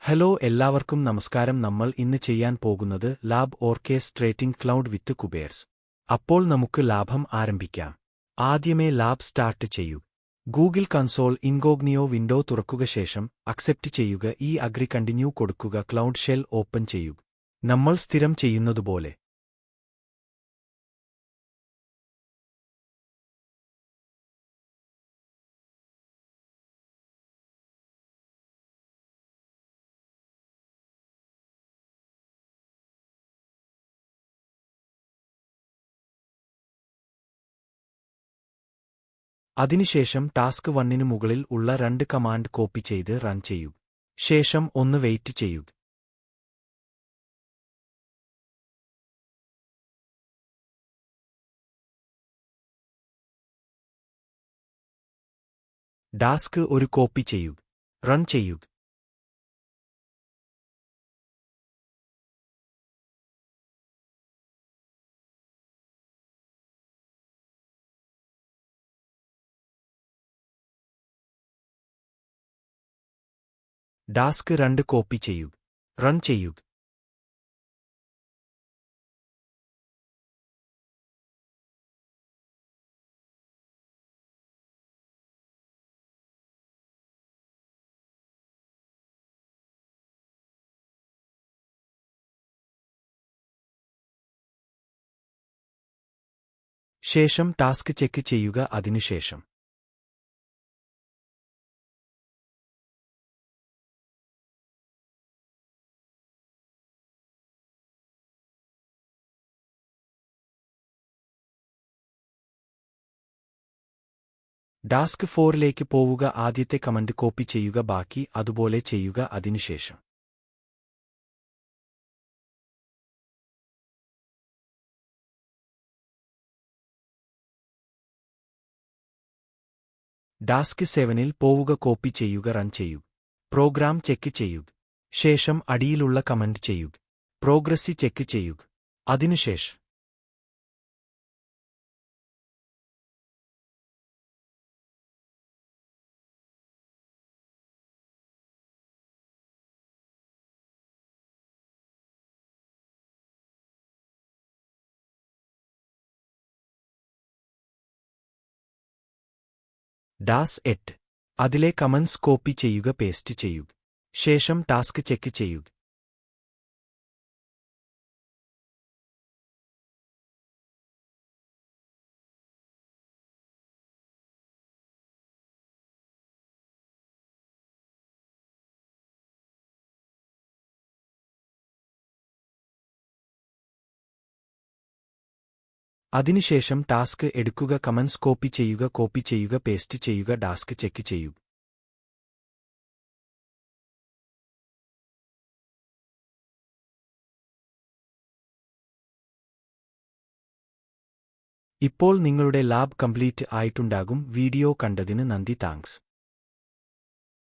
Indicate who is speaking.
Speaker 1: Hello എല്ലാവർക്കും നമസ്കാരം. നമ്മൾ ഇന്ന് ചെയ്യാൻ പോകുന്നത് ലാബ് ഓർക്കേസ്ട്രേറ്റിംഗ് ക്ലൗഡ് വിത്ത് കുബേർസ്. അപ്പോൾ നമുക്ക് ലാഭം ആരംഭിക്കാം. ആദ്യമേ ലാബ് സ്റ്റാർട്ട് ചെയ്യൂ. ഗൂഗിൾ കൺസോൾ ഇൻകോഗ്നിയോ വിൻഡോ തുറക്കുക. ശേഷം അക്സെപ്റ്റ് ചെയ്യുക. ഈ അഗ്രി കണ്ടിന്യൂ കൊടുക്കുക. ക്ലൗഡ് ഷെൽ ഓപ്പൺ ചെയ്യുക. നമ്മൾ സ്ഥിരം ചെയ്യുന്നതുപോലെ അതിനുശേഷം ടാസ്ക് 1 മുകളിൽ ഉള്ള 2 കമാൻഡ് കോപ്പി ചെയ്ത് റൺ ചെയ്യൂ. ശേഷം ഒന്ന് വെയിറ്റ് ചെയ്യൂ. ടാസ്ക് ഒരു കോപ്പി ചെയ്യൂ. റൺ ചെയ്യൂ. ടാസ്ക് 2 കോപ്പി ചെയ്യൂ. റൺ ചെയ്യൂ. ശേഷം ടാസ്ക് ചെക്ക് ചെയ്യുക. അതിനുശേഷം ടാസ്ക് 4ലേക്ക് പോവുക. ആദ്യത്തെ കമന്റ് കോപ്പി ചെയ്യുക. ബാക്കി അതുപോലെ ചെയ്യുക. അതിനുശേഷം ടാസ്ക് 7ൽ പോവുക. കോപ്പി ചെയ്യുക. റൺ ചെയ്യൂ. പ്രോഗ്രാം ചെക്ക് ചെയ്യുക. ശേഷം അടിയിലുള്ള കമന്റ് ചെയ്യുക. പ്രോഗ്രസ് ചെക്ക് ചെയ്യുക. അതിനുശേഷം ടാസ്ക് 8 അതിലെ കമന്റ്സ് കോപ്പി ചെയ്യുക. പേസ്റ്റ് ചെയ്യുക. ശേഷം ടാസ്ക് ചെക്ക് ചെയ്യുക. അതിനുശേഷം ടാസ്ക് എടുക്കുക. കമന്റ്സ് കോപ്പി ചെയ്യുക. പേസ്റ്റ് ചെയ്യുക. ടാസ്ക് ചെക്ക് ചെയ്യൂ. ഇപ്പോൾ നിങ്ങളുടെ ലാബ് കംപ്ലീറ്റ് ആയിട്ടുണ്ടാകും. വീഡിയോ കണ്ടതിന് നന്ദി. താങ്ക്സ്.